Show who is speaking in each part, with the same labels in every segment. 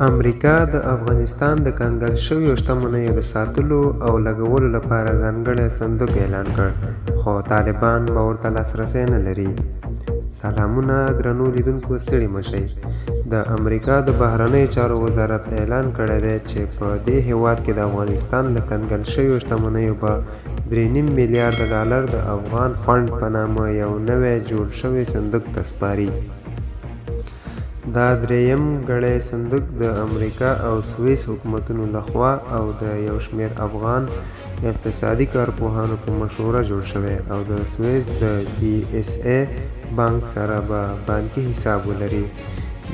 Speaker 1: امریکا د افغانستان د کنګل شویو شتمنیو د ساتلو او لګولو لپاره ځانګړی صندوق اعلان کړ، خو طالبان به ورته لاسرسی نه لري. سلامونه درنو لیدونکو، ستړي مشئ. د امریکا د بهرنیو چارو وزارت اعلان کړی دی چې په دې هیواد کې د افغانستان له کنګل شویو شتمنیو به $3.5 میلیارده د افغان فنډ په نامه یو نوی جوړ شوی صندوق ته سپاري. دا دریم ګړی صندوق د امریکا او سویس حکومتونو لخوا او د یو شمېر افغان اقتصادي کارپوهانو په مشوره جوړ شوی او د سویس د BSA بانک سره به بانکي حساب ولري.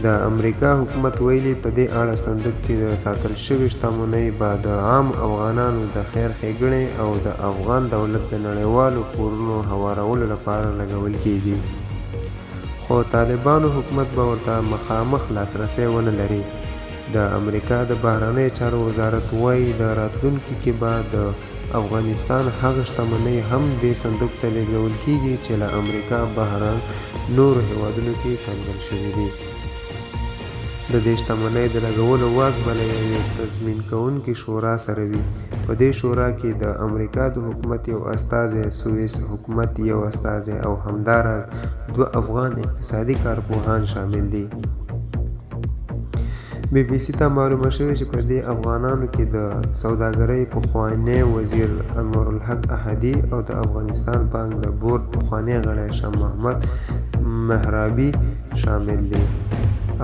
Speaker 1: د امریکا حکومت ویلي په دې اړه صندوق کې د ساتل شوي شتمنۍ به د عام افغانانو د خیر ښېګڼې او د افغان دولت د نړیوالو کورونو هوارولو لپاره لګول کیږي، خو طالبانو حکومت به ورته مخامخ لاسرسی ونه لري. د امریکا د بهرنیو چارو وزارت وایي د راتلونکي کې به د افغانستان هغه شتمنۍ هم دې صندوق ته لیږدول کیږي چې له امریکا بهر نورو هیوادونو کې کنګل شوي دي. د دې شتمنۍ د لګولو واک به له یوې تضمین کوونکې شورا سره وي. په دې شورا کې د امریکا د حکومت یو استازی، سویس حکومت یو استازی او همداراز 2 افغان اقتصادي کارپوهان شامل دي. BBC ته معلومه شوې چې په دې افغانانو کې د سوداګرۍ پخوانی وزیر انورالحق احدي او د افغانستان بانک د بورډ پخوانی غړی شاه محمد محرابي شامل دي.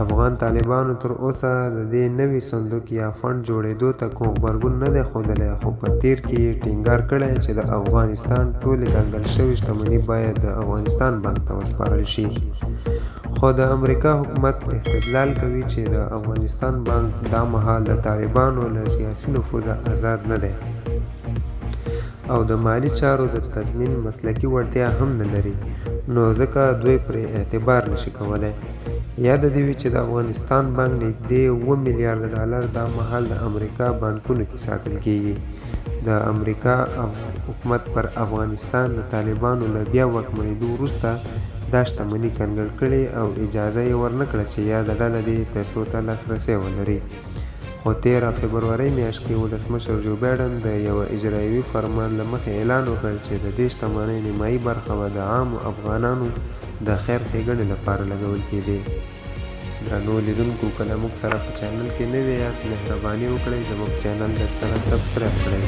Speaker 1: افغان طالبانو تر اوسه د دې نوي صندوق یا فنډ جوړېدو ته کوم غبرګون نه دی ښودلی، خو په تیر کې یې ټینګار کړی چې د افغانستان ټولې کنګل شوې شتمني باید د افغانستان بانک ته وسپارل شي. خو د امریکا حکومت استدلال کوي چې د افغانستان بانک دا مهال د طالبانو له سیاسي نفوذه آزاد نه دی او د مالي چارو د تضمین مسلکي وړتیا هم نه لري، نو ځکه دوی پرې اعتبار نشي کولی. یاد دې وي چې د افغانستان بانک نږدې $7 میلیارده دا مهال د امریکا بانکونو کې ساتل کیږي. د امریکا حکومت پر افغانستان د طالبانو له بیا واکمنېدو وروسته دا شتمني کنګل کړې او اجازه یې ورنه کړه چې یاده ډله دې پیسو ته لاسرسی ولري. خو 13 فبرورۍ میاشت کې ولسمشر جو بایډن د یوه اجرایوي فرمان له مخې اعلان وکړ چې د دې شتمنۍ نیمایي برخه به د عامو افغانانو د خیر ښېګڼې لپاره لګول کېدې. درنو لیدونکو، که له موږ سره په چینل کې نوي یاست، مهرباني وکړئ زموږ چینل درسره سبسکرایب کړئ.